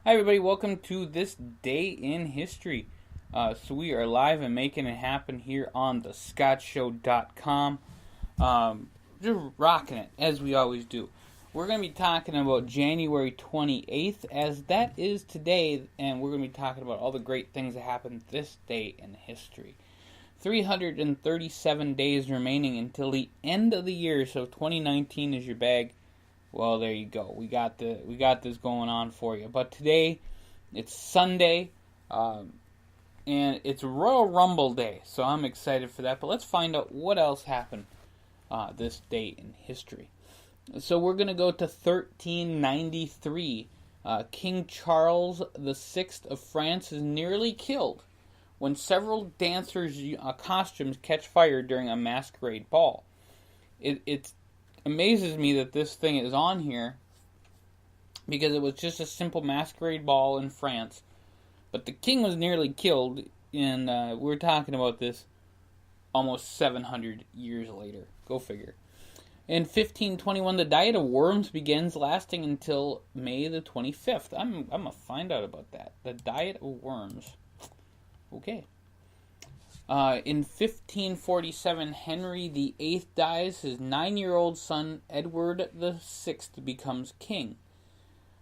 Hi, everybody. Welcome to this day in history. So we are live and making it happen here on the scottshow.com. Just rocking it, as we always do. We're going to be talking about January 28th, as that is today, and we're going to be talking about all the great things that happened this day in history. 337 days remaining until the end of the year, so 2019 is your bag. Well, there you go. We got this going on for you. But today, it's Sunday, and it's Royal Rumble Day, so I'm excited for that. But let's find out what else happened this day in history. So we're going to go to 1393. King Charles VI of France is nearly killed when several dancers' costumes catch fire during a masquerade ball. It amazes me that this thing is on here because it was just a simple masquerade ball in France, but the king was nearly killed, and we're talking about this almost 700 years later. Go figure. In 1521, the Diet of Worms begins, lasting until May the 25th. I'm going to find out about that. The Diet of Worms. Okay. In 1547, Henry VIII dies. His 9-year-old son, Edward VI, becomes king.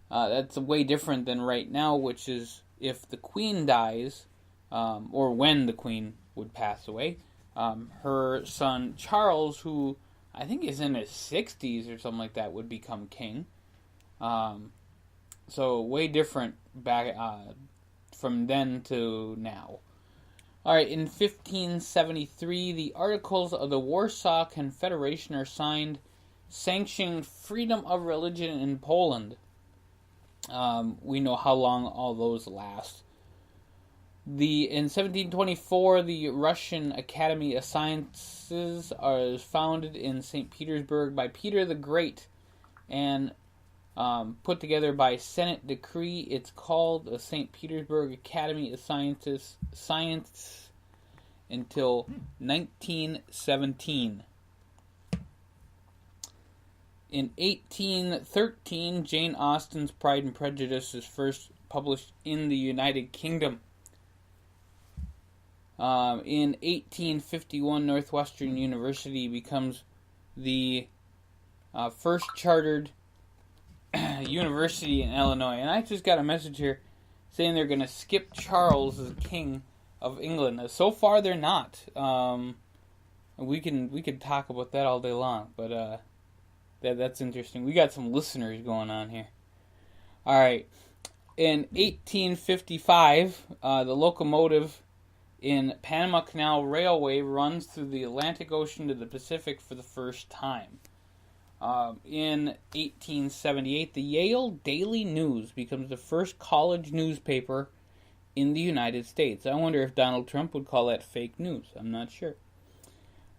That's way different than right now, which is if the queen dies, or when the queen would pass away, her son Charles, who I think is in his 60s or something like that, would become king. So way different back from then to now. Alright, in 1573, the Articles of the Warsaw Confederation are signed, sanctioning freedom of religion in Poland. We know how long all those last. In 1724, the Russian Academy of Sciences is founded in St. Petersburg by Peter the Great, and put together by Senate decree. It's called the St. Petersburg Academy of Science until 1917. In 1813, Jane Austen's Pride and Prejudice is first published in the United Kingdom. In 1851, Northwestern University becomes the first chartered university in Illinois. And I just got a message here saying they're going to skip Charles as king of England. So far, they're not. We could talk about that all day long, but that's interesting. We got some listeners going on here. All right. In 1855, the locomotive in Panama Canal Railway runs through the Atlantic Ocean to the Pacific for the first time. In 1878, the Yale Daily News becomes the first college newspaper in the United States. I wonder if Donald Trump would call that fake news. I'm not sure.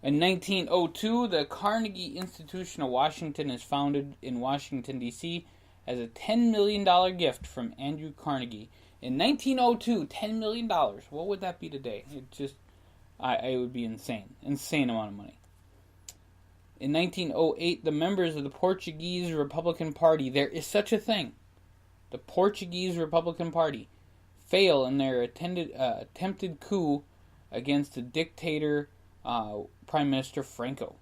In 1902, the Carnegie Institution of Washington is founded in Washington, D.C. as a $10 million gift from Andrew Carnegie. In 1902, $10 million. What would that be today? It would be insane. Insane amount of money. In 1908, the members of the Portuguese Republican Party, there is such a thing, the Portuguese Republican Party, fail in their attempted coup against the dictator Prime Minister Franco.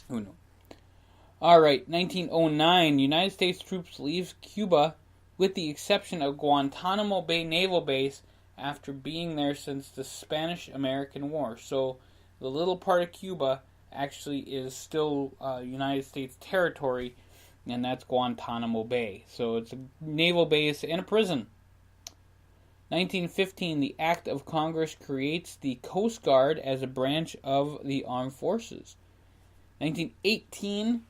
Who knew? Alright, 1909, United States troops leave Cuba with the exception of Guantanamo Bay Naval Base after being there since the Spanish-American War. So the little part of Cuba actually is still United States territory, and that's Guantanamo Bay. So it's a naval base and a prison. 1915, the Act of Congress creates the Coast Guard as a branch of the armed forces. 1918,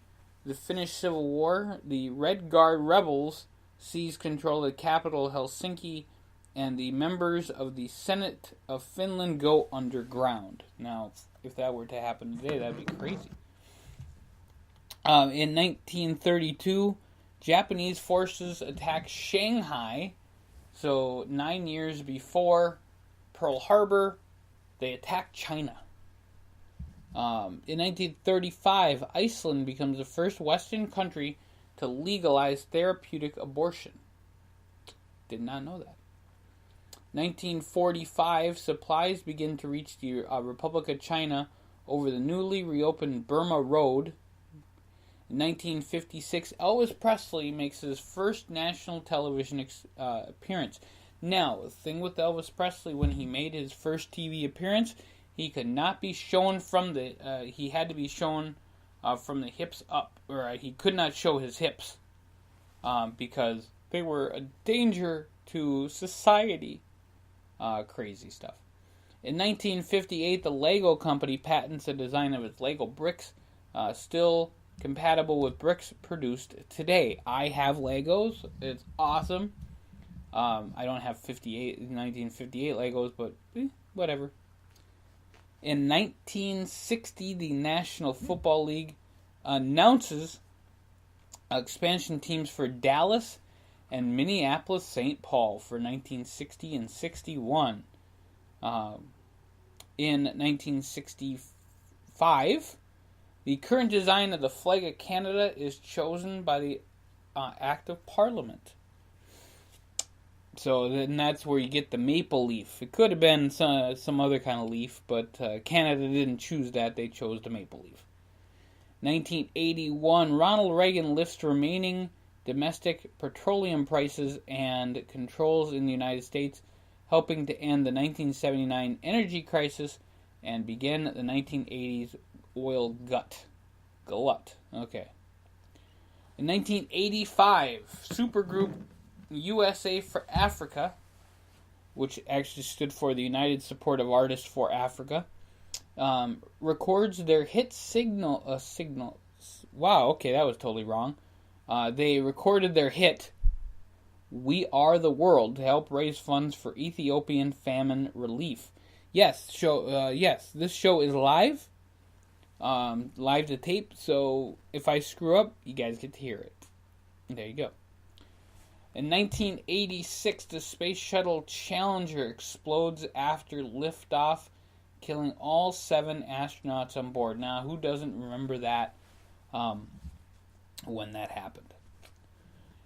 the Finnish Civil War, the Red Guard rebels seize control of the capital, Helsinki, and the members of the Senate of Finland go underground. Now, if that were to happen today, that'd be crazy. In 1932, Japanese forces attack Shanghai. So 9 years before Pearl Harbor, they attacked China. In 1935, Iceland becomes the first Western country to legalize therapeutic abortion. Did not know that. 1945, supplies begin to reach the Republic of China over the newly reopened Burma Road. In 1956, Elvis Presley makes his first national television appearance. Now, the thing with Elvis Presley, when he made his first TV appearance, he could not be shown from the. He had to be shown from the hips up, or he could not show his hips because they were a danger to society. Crazy stuff. In 1958, the Lego company patents the design of its Lego bricks, still compatible with bricks produced today. I have Legos. It's awesome. I don't have 1958 Legos, but whatever. In 1960, the National Football League announces expansion teams for Dallas and Minneapolis St. Paul for 1960 and 61. In 1965, the current design of the flag of Canada is chosen by the Act of Parliament. So then that's where you get the maple leaf. It could have been some other kind of leaf, but Canada didn't choose that. They chose the maple leaf. 1981, Ronald Reagan lifts remaining domestic petroleum prices and controls in the United States, helping to end the 1979 energy crisis and begin the 1980s oil glut. Okay. In 1985, supergroup USA for Africa, which actually stood for the United Support of Artists for Africa, records their hit signal. Wow, okay, that was totally wrong. They recorded their hit, "We Are the World," to help raise funds for Ethiopian famine relief. Yes, this show is live. Live to tape, so if I screw up, you guys get to hear it. There you go. In 1986, the Space Shuttle Challenger explodes after liftoff, killing all 7 astronauts on board. Now, who doesn't remember that when that happened?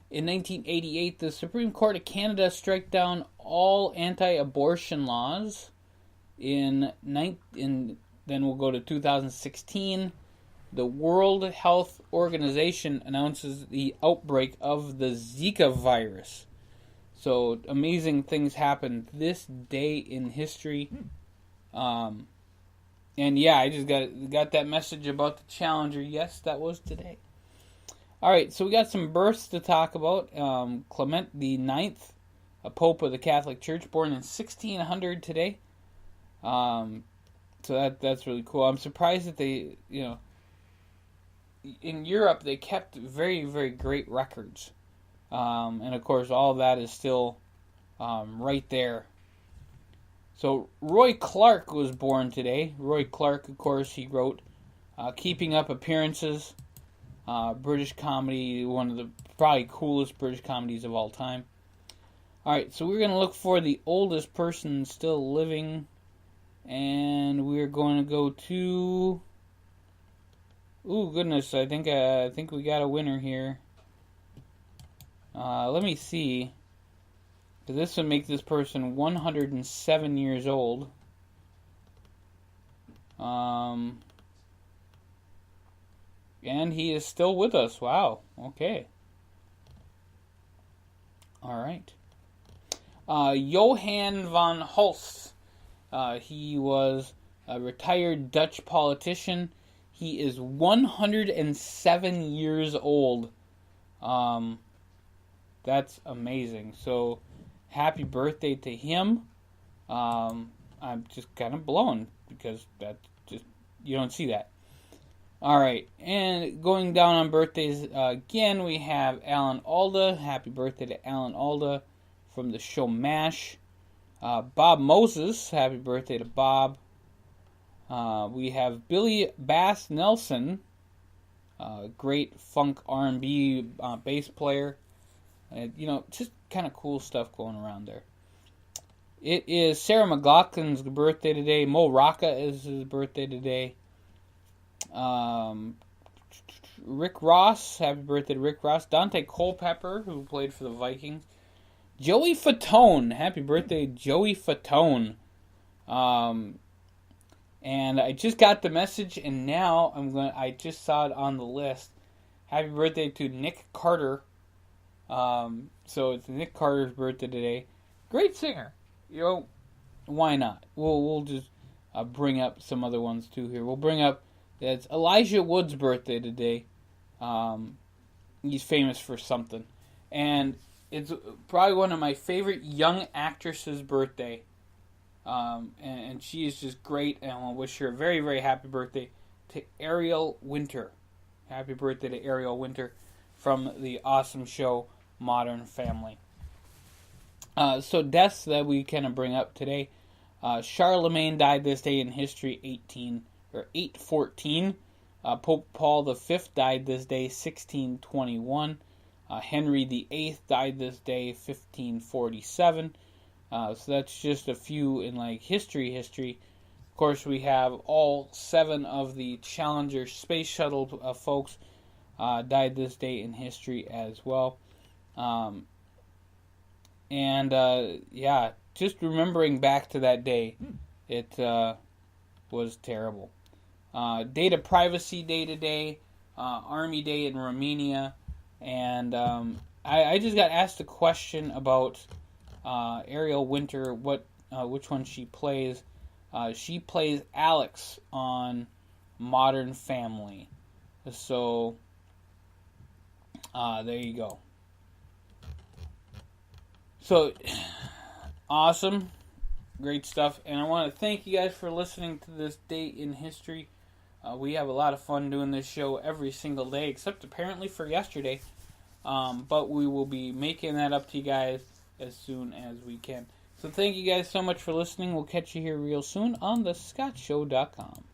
In 1988, the Supreme Court of Canada struck down all anti-abortion laws. Then we'll go to 2016. The World Health Organization announces the outbreak of the Zika virus. So amazing things happened this day in history. And yeah, I just got that message about the Challenger. Yes, that was today. All right, so we got some births to talk about. Clement the Ninth, a Pope of the Catholic Church, born in 1600 today. So that's really cool. I'm surprised that they, in Europe, they kept very, very great records. And of course, all of that is still right there. So Roy Clark was born today. Roy Clark, of course, he wrote Keeping Up Appearances, British comedy, one of the probably coolest British comedies of all time. All right, so we're going to look for the oldest person still living. And we're going to go to... Ooh, goodness, I think we got a winner here. Let me see. This would make this person 107 years old. And he is still with us. Wow. Okay. All right. Johann von Holst. He was a retired Dutch politician. He is 107 years old. That's amazing. So, happy birthday to him. I'm just kind of blown because you don't see that. All right, and going down on birthdays again, we have Alan Alda. Happy birthday to Alan Alda from the show MASH. Bob Moses. Happy birthday to Bob. We have Billy Bass Nelson, great funk R&B bass player. Just kind of cool stuff going around there. It is Sarah McLachlan's birthday today. Mo Rocca is his birthday today. Rick Ross, happy birthday to Rick Ross. Dante Culpepper, who played for the Vikings. Joey Fatone. Happy birthday, Joey Fatone. And I just got the message, and now I just saw it on the list. Happy birthday to Nick Carter. So it's Nick Carter's birthday today. Great singer. Why not? We'll just bring up some other ones too here. We'll bring up it's Elijah Wood's birthday today. He's famous for something, and it's probably one of my favorite young actresses' birthday. And she is just great, and I want to wish her a very, very happy birthday to Ariel Winter. Happy birthday to Ariel Winter from the awesome show Modern Family. So deaths that we kind of bring up today. Charlemagne died this day in history, 814. Pope Paul V died this day, 1621. Henry VIII died this day, 1547. So that's just a few in history. Of course, we have all 7 of the Challenger space shuttle folks died this day in history as well. Just remembering back to that day, it was terrible. Data Privacy Day today, Army Day in Romania, and I just got asked a question about Ariel Winter, which one she plays. She plays Alex on Modern Family. So, there you go. So, awesome. Great stuff. And I want to thank you guys for listening to this day in history. We have a lot of fun doing this show every single day, except apparently for yesterday. But we will be making that up to you guys as soon as we can. So thank you guys so much for listening. We'll catch you here real soon on thescottshow.com.